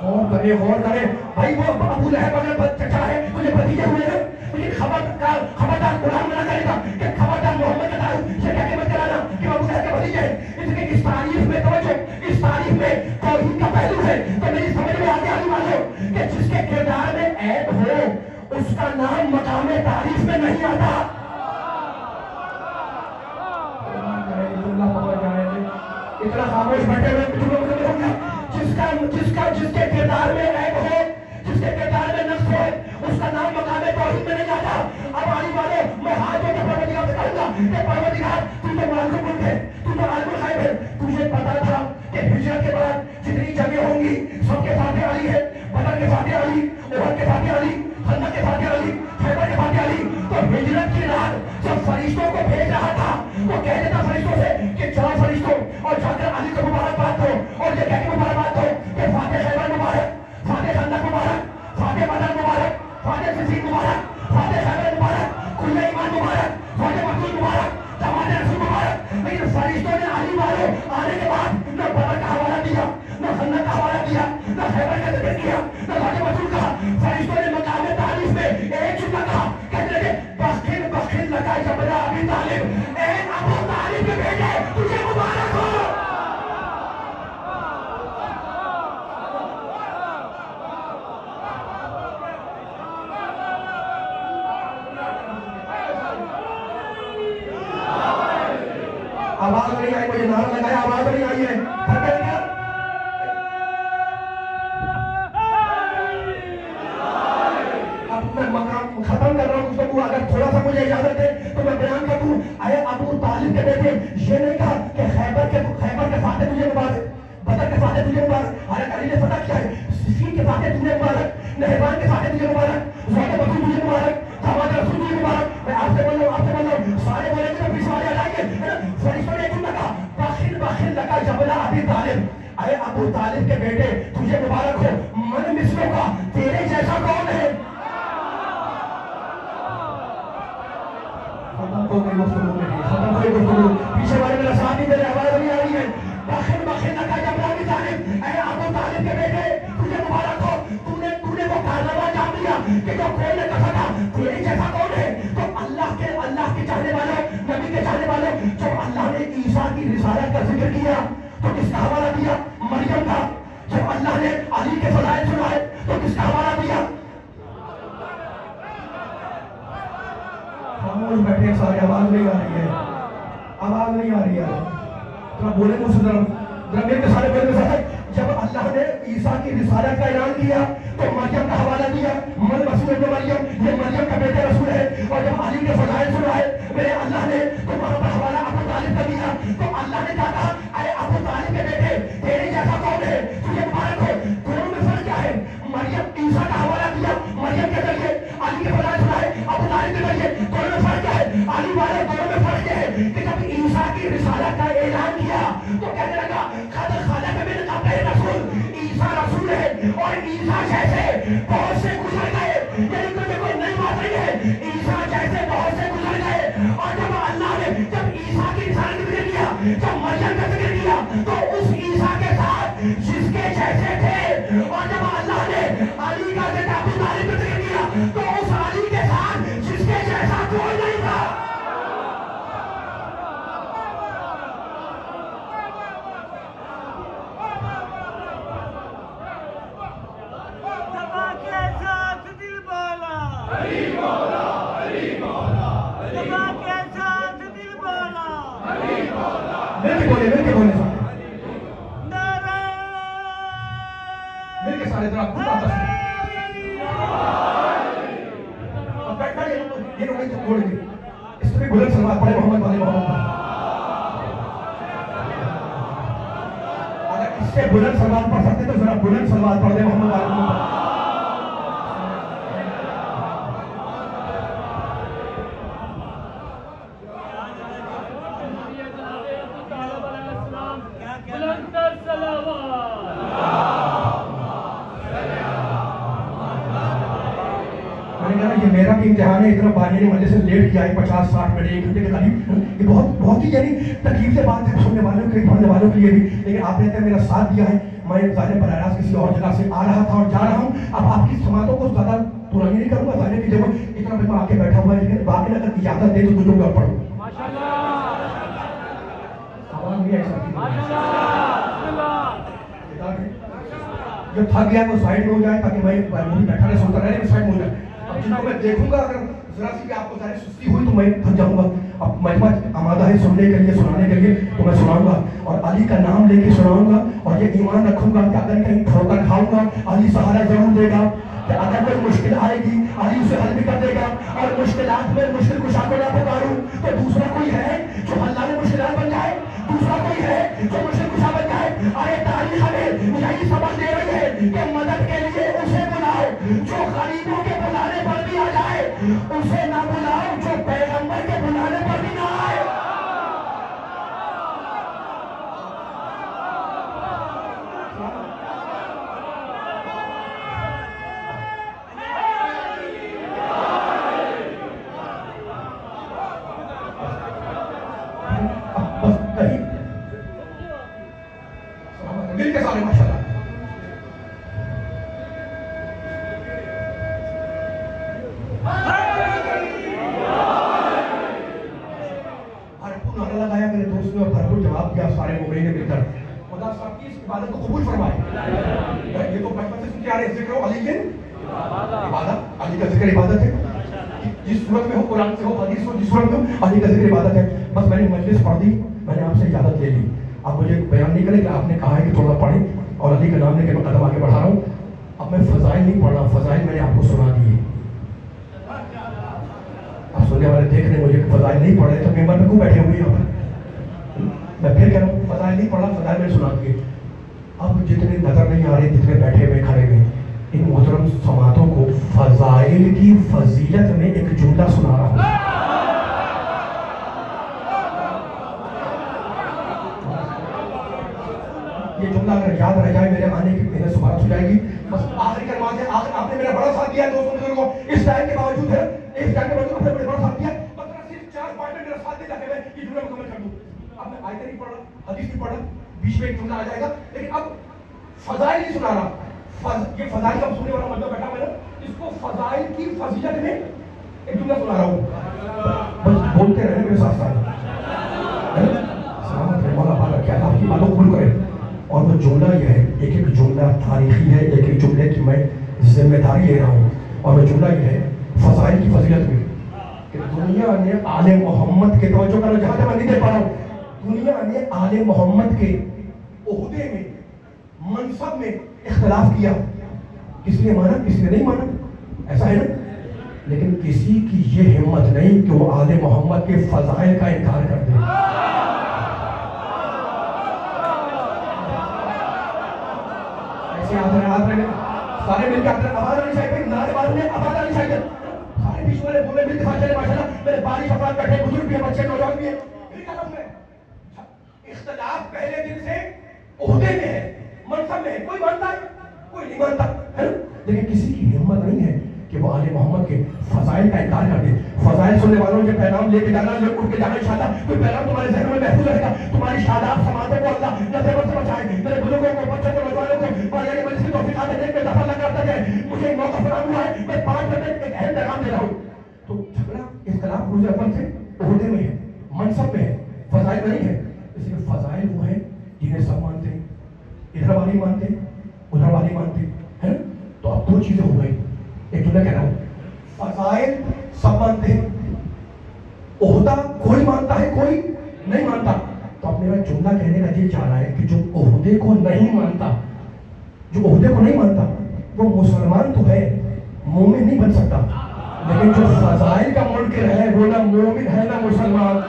غور کرے بھائی، وہ ابو لہب اگر چچا ہے تو یہ بھتیجے ہوئے ہیں، لیکن خبردار قرآن منع کرے گا کہ خبردار محمد کا تعارف یہ کہہ کے مت کرانا کہ ابو لہب کے بھتیجے ہیں، اس لیے اس تعریف میں توجہ، اس تعریف میں توحید کا پہلو ہے۔ تو میری سمجھ میں آگے آنے والے کہ جس کے کردار میں عیب ہو اس کا نام مقام تعریف میں نہیں آتا۔ اتنا خاموش بیٹھے ہوئے جس کے کردار میں عیب ہو، جس کے کردار میں نقص ہو، اس کا نام مقام توحید میں نہیں آتا۔ اب آنے والے میں ہاتھ جوڑ کے پروردگار سے کہوں گا کہ پروردگار تو معلوم ملک ہے، تو عالم الغیب ہے، تجھے پتا تھا کہ ہجرت کے بعد جتنی جنگیں ہوں گی سب کے فاتح علی ہے، بدر کے فاتح علی، احد کے فاتح علی، خندق کے فاتح علی، خیبر کے فاتح علی۔ تو ہجرت کی رات جب فرشتوں کو بھیج رہا تھا وہ کہہ دیتا فرشتوں سے کہ جاؤ فرشتوں اور جا کر علی کو مبارکباد دو اور یہ کہہ کے مبارکباد دو کہ فاتح خیبر مبارک، فاتح خندق مبارک، فاتح بدر مبارک، فاتح صفین مبارک، فاتح خیبر مبارک، کل ایمان مبارک، فاتح مقتول مبارک، جماعت رسول مبارک۔ لیکن فرشتوں نے علی والوں آنے کے بعد نہ بدر کا حوالہ دیا، نہ خندق کا حوالہ دیا، نہ خیبر کا ذکر کیا، نہ فاتح مقتول کہا۔ فرشتوں نے مقام تعریف میں ایک جملہ کہا، کہتے لگے بخل بخل لگا جبرا ابی طالب، اے ابو طالب کے بیٹے تجھے مبارک ہو۔ آواز نہیں آئی، مجھے نعرہ لگایا، آواز نہیں آئی ہے۔ اب میں مقام ختم کر رہا ہوں گفتگو، اگر تھوڑا سا مجھے اجازت ہے تو میں بیان کر دوں۔ اے ابو طالب کے بیٹے، یہ نہیں کہا کہ خیبر کے فاتح فاتح تجھے مبارک. حضرت علی نے فتح کیا ہے. سفین کے فاتح تجھے مبارک, نہروان کے فاتح تجھے مبارک, زوجہ بطول تجھے مبارک, داماد رسول تجھے مبارک. میں آپ سے بول رہا ہوں, سارے بولیں گے تو پیچھے والے آئیں گے. فرشتوں نے کیوں کہا باخر باخر لگا جبلا ابی طالب, اے ابو طالب کے بیٹے تجھے مبارک ہو. من مثلوں کا تیرے جیسا کون ہے؟ پیچھے والے میرا ساتھ نہیں دے رہے, آواز نہیں آ رہی ہے. باخر باخر لگا جبلا ابی طالب, اے ابو طالب کے بیٹے تجھے مبارک ہو. تو نے وہ کارنامہ جان لیا کہ جو کوئی نے کہا تھا تیرے جیسا کون ہے. تو اللہ کے چاہنے والوں, نبی کے چاہنے والوں, جب اللہ نے عیسیٰ کی رسالت کا ذکر کیا تو کس کا حوالہ دیا؟ مریم کا. جب اللہ نے علی کے فضائل سنائے تو کس کا حوالہ دیا؟ خاموش بیٹھے سارے, آواز نہیں آ رہی ہے, آواز نہیں آ رہی ہے. ذرا بولیں مجھ سے, ذرا میرے سارے بولیں ساتھ. جب اللہ نے عیسیٰ کی رسالت کا اعلان کیا تو مریم کا حوالہ دیا, من رسول ابن مریم, یہ مریم کا بیٹا رسول ہے. اور جب علی کے فضائل سنائے میرے اللہ نے تو وہاں پر حوالہ ابو طالب کا دیا. تو اللہ نے کہا اے ابو طالب کے بیٹے تیرے جیسا کون ہے, تجھے مبارک ہو. دونوں میں فرق کیا ہے؟ مریم عیسیٰ کا حوالہ دیا مریم کے ذریعے, علی کے فضائل سنائے ابو طالب کے ذریعے. دونوں میں فرق کیا ہے؟ علی والے دونوں میں فرق کیا ہے کہ جب عیسیٰ کی رسالت کا اعلان کیا تو کہنے لگا خالق میں نے کہا رسول, عیسیٰ رسول ہے اور عیسیٰ جیسے بہت سے گزر گئے. یعنی تمہیں کوئی نئی بات نہیں ہے, عیسیٰ جیسے بہت سے گزر گئے. اور جب اللہ نے جب عیسیٰ کی رسالت کا ذکر کیا, جب مریم کا ذکر کیا تو اس عیسیٰ کے ساتھ جس کے جیسے تھے. اور جب اللہ نے علی کا ذکر ابو طالب کا ذکر کیا تو اس علی کے ساتھ جس کے جیسا کوئی نہیں تھا. مل کے بولے مل کے سارے ذرا یہ لوگ چھوڑ گئے. اس میں بلند سلوات پڑھے محمد والے محمد. اگر اس سے بلند سلوات پڑھ سکتے تو ذرا بلند سلوات پڑھ دے محمد والے محمد. یہ میرا بھی امتحان ہے, اتنا بانی نے مجھے سے لیٹ کیا ہے 50-60 منٹ 1 گھنٹے کے قریب. یہ بہت ہی یعنی تکلیف سے بات ہے سننے والوں کے, پڑھنے والوں کے لیے بھی. لیکن آپ نے میرا ساتھ دیا ہے. میں ظاہر براہ راست کسی اور جگہ سے آ رہا تھا اور جا رہا ہوں. اب آپ کی سماعتوں کو زیادہ پرانی نہیں کروں گا. ظاہر کی جب اتنا میں آ کے بیٹھا ہوا ہے, لیکن باقی اگر اجازت دے تو کچھ اور پڑھوں. آواز بھی ایسا جو تھک گیا وہ سائڈ میں ہو جائے تاکہ میں بیٹھا رہے سنتا رہے سائڈ میں ہو جائے. اب جن کو میں دیکھوں گا اگر ذرا سی بھی آپ کو ظاہر سستی ہوئی تو میں تھک جاؤں گا. اب مجمع آمادہ ہے سننے کے لیے, سنانے کے لیے, تو میں سناؤں گا اور علی کا نام لے کے سناؤں گا. اور یہ ایمان رکھوں گا کہ اگر کہیں ٹھوکر کھاؤں گا علی سہارا ضرور دے گا. کہ اگر کوئی مشکل آئے گی علی اسے حل بھی کر دے گا. اور مشکلات میں مشکل کشا کو نہ پکاروں تو دوسرا کوئی ہے جو اللہ میں مشکلات بن جائے, دوسرا کوئی ہے جو مشکل کشا بن جائے. ارے تاریخ ہمیں یہی سبق دے رہی ہے کہ مدد کے لیے اسے بلاؤ جو غریبوں کے بلانے پر بھی آ جائے, اسے نہ بلاؤ جو پیغمبر کے بلانے پر بھی نہ آئے. مل کے سارے ماشاء اللہ. بھرپور لگایا میرے دوست نے اور بھرپور جواب دیا سارے مومنین نے مل کر. خدا سب کی اس عبادت کو قبول فرمائے. یہ تو بچپن سے سن کے آ رہے ذکر علی کی عبادت, علی کا ذکر عبادت ہے. جس صورت میں ہو, قرآن سے ہو, حدیث ہو, جس صورت میں ہو, علی کا ذکر عبادت ہے. بس میں نے مجلس پڑھ دی, میں نے آپ سے اجازت لے لی. اب مجھے بیان نہیں کرے کہ آپ نے کہا ہے کہ تھوڑا پڑھیں اور علی کا نام لے کے میں قدم آگے بڑھا رہا ہوں. اب میں فضائل نہیں پڑھ رہا, فضائل میں نے آپ کو سنا دیے. اب سننے والے دیکھ رہے مجھے فضائل نہیں پڑھ رہے تو ممبر میں کیوں بیٹھے ہوئے یہاں پر. میں پھر کہہ رہا ہوں فضائل نہیں پڑھ رہا, فضائل میں نے سنا دیے. اب جتنے نظر نہیں آ رہے جتنے بیٹھے ہوئے کھڑے ہوئے ان محترم سماعتوں کو فضائل کی فضیلت میں ایک جملہ سنا رہا ہوں. یہ جملہ اگر یاد رہ جائے میرے آنے کی محنت سبارت ہو جائے گی. بس آخری کلمات ہے. آخر آپ نے میرا بڑا ساتھ دیا دوستوں بزرگوں اس ٹائم کے باوجود ہے اس ٹائم کے باوجود آپ نے بڑا ساتھ دیا. بس صرف 4 پوائنٹ میں میرا ساتھ دے تاکہ میں یہ جملہ مکمل کر دوں. اب میں آیت نہیں پڑھ رہا حدیث نہیں پڑھ رہا بیچ میں ایک جملہ آ جائے گا لیکن اب فضائل نہیں سنا رہا. یہ فضائل کا سننے والا مطلب بیٹھا میں اس کو فضائل کی فضیلت میں ایک جملہ سنا رہا ہوں. بس بولتے رہے میرے ساتھ ساتھ. سلامت رحمہ اللہ پاک کیا آپ کی باتوں کو قبول کرے. اور وہ جملہ یہ ہے ایک ایک جملہ تاریخی ہے ایک ایک جملے کی میں ذمہ داری لے رہا ہوں. اور وہ جملہ یہ ہے فضائل کی فضیلت میں کہ دنیا نے آل محمد کے توجہ کرنا جہاں تک میں نہیں دے پا رہا ہوں. دنیا نے آل محمد کے عہدے میں منصب میں اختلاف کیا. کس نے مانا کس نے نہیں مانا ایسا ہے نا. لیکن کسی کی یہ ہمت نہیں کہ وہ آل محمد کے فضائل کا انکار کر دے. ایسے آدھ رہے سارے مل کے آواز آنی چاہیے. نعرے بازی میں آواز آنی چاہیے. سارے بیچ والے بولے مل کے ساتھ چلے ماشاءاللہ. میرے بارش افراد بیٹھے بزرگ بھی ہیں بچے نوجوان بھی ہیں. اختلاف پہلے دن سے عہدے میں ہے منصب میں ہے. کوئی مانتا ہے کوئی نہیں مانتا ہے نا. لیکن کسی کی ہمت نہیں ہے کہ وہ آل محمد کے فضائل کا انکار کر دے. فضائل سننے والوں کے پیغام لے کے جانا اٹھ کے جانا انشاءاللہ کوئی پیغام تمہارے ذہن میں محفوظ رہے گا. تمہاری شاداب سماعتوں کو اللہ نظر سے بچائے. میرے بزرگوں کو بچوں کو نوجوانوں کو اور یعنی مجلس کی توفیقات دینے میں دفعہ لگاتا جائے. مجھے ایک موقع فراہم ہوا ہے میں 5 منٹ ایک اہم پیغام دے رہا ہوں. تو جھگڑا اختلاف روز اول سے عہدے میں ہے منصب میں ہے فضائل نہیں ہے. اس لیے فضائل وہ ہیں جنہیں سب مانتے ہیں. ادھر والی مانتے ہیں ادھر والی مانتے ہیں. تو اب 2 چیزیں ہو گئی. ایک جملہ کہہ رہا ہوں فضائل سب مانتے ہیں عہدہ کوئی مانتا ہے کوئی نہیں مانتا. تو اب میرا جملہ کہنے کا یہ چاہ رہا ہے کہ جو عہدے کو نہیں مانتا جو عہدے کو نہیں مانتا وہ مسلمان تو ہے مومن نہیں بن سکتا. لیکن جو فضائل کا منکر ہے وہ نہ مومن ہے نہ مسلمان.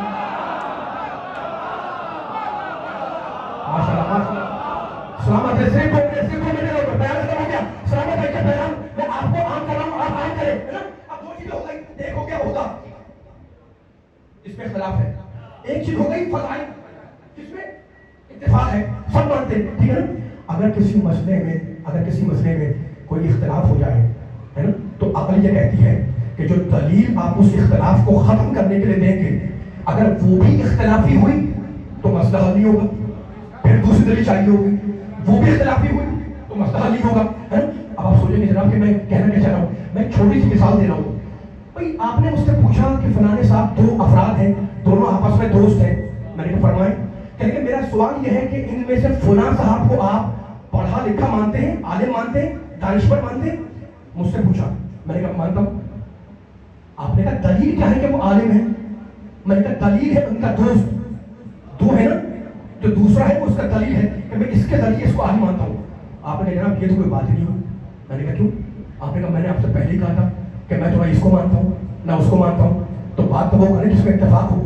سلامت ہے صرف کو میں نے بیان ختم ہو گیا. سلامت ہے کہ بیان میں آپ کو عام کر رہا ہوں آپ عام کریں. اب 2 چیزیں ہو گئی. ایک ہو گیا عہدہ اس میں اختلاف ہے. ایک چیز ہو گئی فضائل جس میں اتفاق ہے سب مانتے ہیں ٹھیک ہے نا. اگر کسی مسئلے میں کوئی اختلاف ہو جائے ہے نا تو عقل یہ کہتی ہے کہ جو دلیل آپ اس اختلاف کو ختم کرنے کے لیے دیں گے اگر وہ بھی اختلافی ہوئی تو مسئلہ حل نہیں ہوگا. پھر دوسری دلیل چاہیے ہوگی وہ بھی اختلافی ہوئی تو مسئلہ حل نہیں ہوگا ہے نا. اب آپ سوچیں گے جناب کہ میں کہنا کیا چاہ رہا ہوں. میں ایک چھوٹی سی مثال دے رہا ہوں. بھائی آپ نے مجھ سے پوچھا کہ فلانے صاحب 2 افراد ہیں دونوں آپس میں دوست ہیں. میں نے فرمایا کہ میرا سوال یہ ہے کہ ان میں سے فلاں صاحب کو آپ پڑھا لکھا مانتے ہیں عالم مانتے ہیں دانشور مانتے ہیں. مجھ سے پوچھا میں نے کہا مانتا ہوں. آپ نے کہا دلیل کیا ہے کہ وہ عالم ہے. میں نے کہا دلیل ہے ان کا دوست 2 ہے نا جو دوسرا ہے وہ اس کا دلیل ہے کہ میں اس کے ذریعے اس کو عالم مانتا ہوں. آپ نے کہا جناب یہ تو کوئی بات ہی نہیں ہوئی. میں نے کہا کیوں. آپ نے کہا میں نے آپ سے پہلے ہی کہا تھا کہ میں تھوڑا اس کو مانتا ہوں نہ اس کو مانتا ہوں. تو بات تو وہ کرے جس میں اتفاق ہو.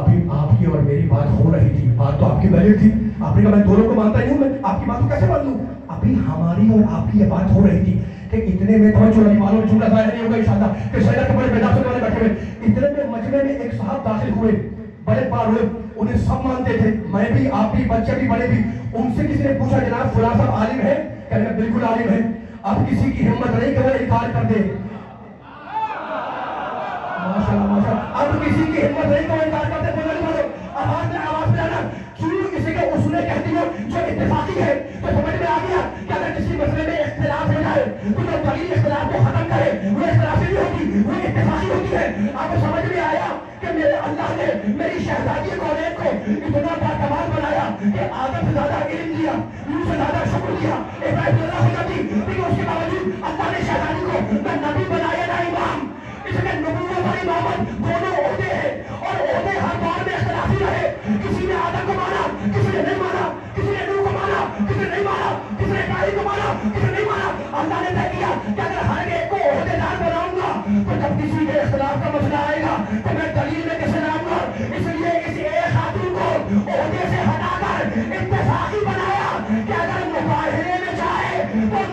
ابھی آپ کی اور میری بات ہو رہی تھی بات تو آپ کی ویلڈ تھی. آپ نے کہا میں دونوں کو مانتا ہی ہوں میں آپ کی بات کو کیسے مان لوں. ابھی ہماری اور آپ کی یہ بات ہو رہی تھی کہ اتنے میں توجہ علی والوں جملہ ظاہر نہیں ہوگا انشاءاللہ کہ شہر کے بڑے بیدار سے والے بیٹھے ہوئے اتنے میں مجمع میں ایک صاحب داخل ہوئے بڑے پار ہوئے. انہیں سب مانتے تھے میں بھی آپ بھی بچے بھی بڑے بھی. ان سے کسی نے پوچھا جناب فلاں صاحب عالم ہے کہنے لگا بالکل عالم ہے. اب کسی کی ہمت نہیں کہ وہ انکار کر دے. ماشاءاللہ اب کسی کی ہمت نہیں کہ وہ انکار کر دے. آواز میں آنا کیوں کسی کے اصول کہتی ہو جو اتفاقی ہے. تو سمجھ میں آ گیا کہ اگر کسی مسئلے میں اختلاف ہو جائے تو جو دلیل اختلاف کو ختم کرے وہ اختلافی نہیں ہوتی وہ اتفاقی ہوتی ہے. آپ کو سمجھ میں آیا کہ میرے اللہ نے میری شہزادی کونین کو اتنا باکمال بنایا کہ آدم سے زیادہ علم دیا یوں سے زیادہ شکر دیا ابراہیم اللہ ہو جاتی لیکن اس کے باوجود اللہ نے شہزادی کو نہ نبی بنایا نہ امام. اس میں نبوت اور امامت دونوں عہدے ہیں اور عہدے ہر دور میں اختلافی رہے. کسی نے آدم کو مانا کسی نے نہیں مانا کسی نے نوح کو مانا کسی نے نہیں مانا کسی نے ابراہیم کو مانا کسی نے نہیں مانا. اللہ نے طے کیا کہ اگر ہر ایک کو عہدے دار بناؤں گا تو جب کسی کے اختلاف کا مسئلہ آئے گا تو میں دلیل میں کیسے لاؤں گا. اس لیے اس ایک خاتون کو عہدے سے ہٹا کر اتفاقی بنایا کہ اگر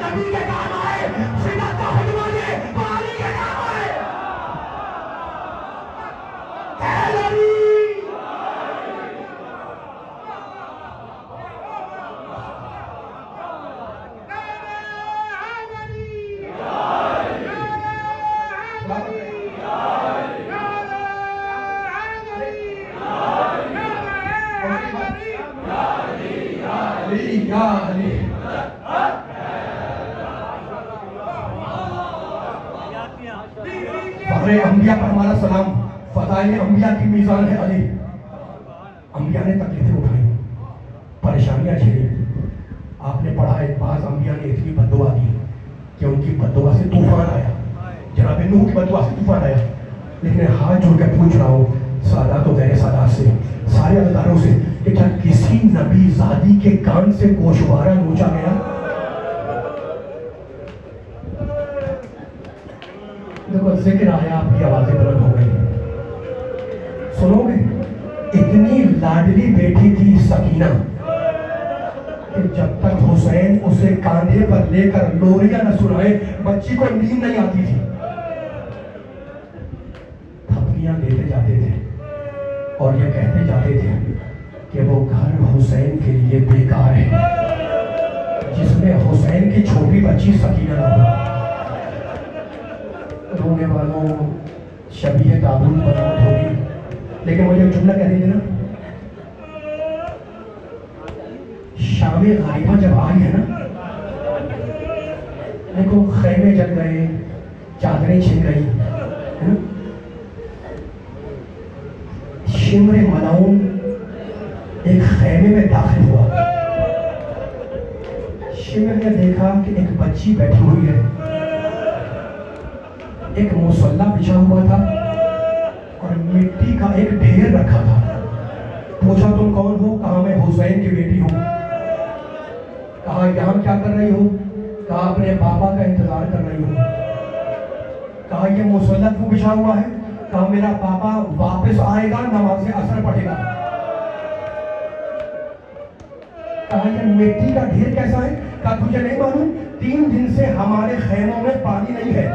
نبی کے کام آئے، فدق کا خطبہ دے تو علی کے کام آئے. اے علی یا علی. فخر انبیاء پر ہمارا سلام. فضائل انبیاء کی میزان ہے علی. انبیاء نے تکلیفیں اٹھائی، پریشانیاں جھیلی. آپ نے پڑھا ہے بعض انبیاء نے اتنی بد دعا دی کہ ان کی بد دعا سے طوفان آیا. جناب نوح کی بد دعا سے طوفان آیا. لیکن ہاتھ جوڑ کے پوچھ رہا ہوں سادات و غیر سادات سے، سارے اداروں سے، کہ کیا کسی نبی زادی کے کان سے گوشوارہ نوچا گیا؟ دیکھو ذکر آیا، آپ کی آوازیں بلند ہو گئی. سنو گے؟ اتنی لاڈلی بیٹی تھی سکینہ کہ جب تک حسین اسے کاندھے پر لے کر لوریاں نہ سنائے بچی کو نیند نہیں آتی تھی. تھپکیاں دیتے جاتے تھے اور یہ کہتے جاتے تھے کہ وہ گھر حسین کے لیے بیکار ہے جس میں حسین کی چھوٹی بچی سکینہ نہ ہو. رونے والوں شبیہ تابوت برآمد ہوگی. لیکن مجھے ایک جملہ کہہ دیجیے نا، شام غائبہ جب آئی ہے نا، دیکھو خیمے جل گئے، چادریں چھن گئی، شمر ملعون ایک خیمے میں داخل ہوا. شمر نے دیکھا کہ ایک بچی بیٹھی ہوئی ہے، ایک مصلی بچھا ہوا تھا اور مٹی کا ایک ڈھیر رکھا تھا. پوچھا تم کون ہو؟ کہا میں حسین کی بیٹی ہوں. کہا یہاں کیا کر رہی ہو؟ کہا اپنے بابا کا انتظار کر رہی ہوں. کہا یہ مصلی کیوں بچھا ہوا ہے؟ کہا میرا بابا واپس آئے گا، نماز عصر پڑھے گا. کہا یہ مٹی کا ڈھیر کیسا ہے؟ کہا تجھے نہیں معلوم 3 دن سے ہمارے خیموں میں پانی نہیں ہے،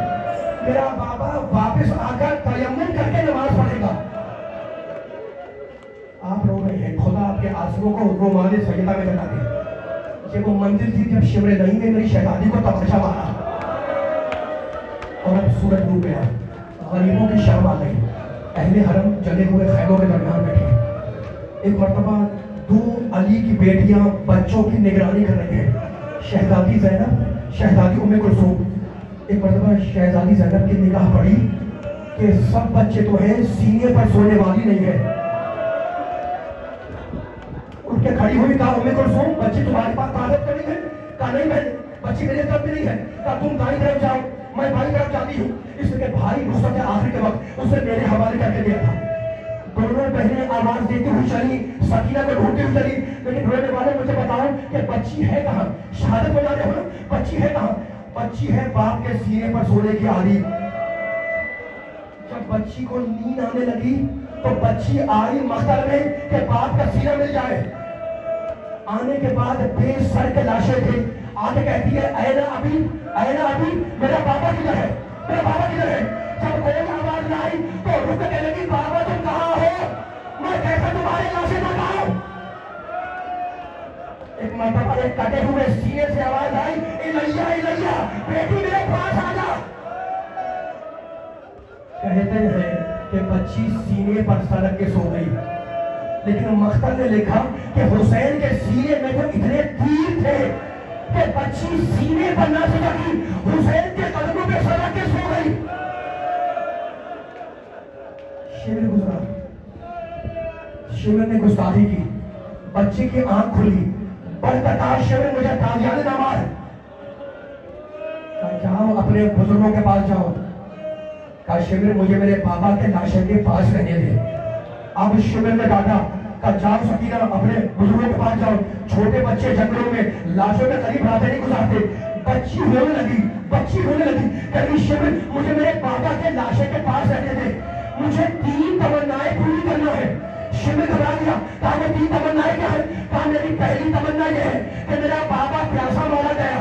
میرا بابا واپس آ کر تیمم کر کے نماز پڑھے گا. آپ رو رہے ہیں، خدا آپ کے آنسوؤں کو رومال سیدہ میں جلا دے. یہ وہ منزل تھی جب شمر نعیم نے میری شہزادی کو تماشا مارا اور اب سورج ڈوب گیا، غریبوں کی شام آ گئی. اہل حرم جلے ہوئے خیموں کے درمیان بیٹھے. ایک مرتبہ 2 علی کی بیٹیاں بچوں کی نگرانی کر رہی ہیں، شہزادی زینب، شہزادی ام کلثوم. ایک مرتبہ شہزادی زینب کی نگاہ پڑی کہ سب بچے تو ہیں، سینے پر سونے والی نہیں ہے. اٹھ کے کھڑی ہوئی، کہا ام کلثوم بچی تمہارے پاس عادت کرنی ہے؟ کہا نہیں بہن، بچی میرے طرف بھی نہیں ہے. کہا تم دائیں طرف جاؤ، میں بھائی طرف جاتی ہوں. اس لیے بھائی نصرت آخر کے وقت اسے میرے حوالے کر کے دیا تھا. دونوں بہنیں آواز دیتی ہوئی چلی، سکینہ کو ڈھونڈتی ہوئی چلی. لیکن رونے والے مجھے بتاؤ کہ بچی ہے کہاں؟ شہادت بنا رہے ہو نا، بچی ہے کہاں؟ بچی ہے باپ کے سینے پر سونے کی عادی. جب بچی کو نیند آنے لگی تو بچی آئی مختل میں کہ باپ کا سینہ مل جائے. آنے کے بعد بے سر کے لاشیں تھے. آگے کہتی ہے اے نا ابھی، اے نا ابھی، میرا بابا کدھر ہے؟ میرا بابا کدھر ہے؟ جب کوئی آواز نہ آئی تو رک کے لگی، بابا تم کہاں ہو؟ میں کیسے تمہاری لاشیں نہ کھاؤں؟ ایک مرتبہ ایک کٹے ہوئے سینے سے آواز آئی، الیہ الیہ، بیٹی میرے پاس آ جا. کہتے ہیں کہ بچی سینے پر سڑک کے سو گئی. لیکن مختل نے لکھا کہ حسین کے سینے میں تو اتنے تیر تھے کہ بچی سینے پر نہ سکی، حسین کے قدموں پہ سڑک کے سو گئی. شمر گزرا، شمر نے گستاخی کی، بچے کی آنکھ کھلی. بڑھ کر کہا شمر مجھے تازیانے نہ مار. کہا جاؤ اپنے بزرگوں کے پاس جاؤ. کہا شمر مجھے میرے بابا کے لاشیں کے پاس رہنے دے. اب شمر نے ڈانٹا، کہا جاؤ سکینہ اپنے بزرگوں کے پاس جاؤ. چھوٹے بچے جنگلوں میں لاشوں کے قریب راتیں نہیں گزارتے. بچی رونے لگی، بچی رونے لگی، کہتی شمر مجھے میرے بابا کے لاشیں کے پاس رہنے دے، مجھے 3 تمنائیں پوری کرنا ہے. شمر گھبرا گیا، کہا وہ 3 تمنائیں کیا ہے؟ کہا میری پہلی تمنا یہ ہے کہ میرا بابا پیاسا مارا گیا،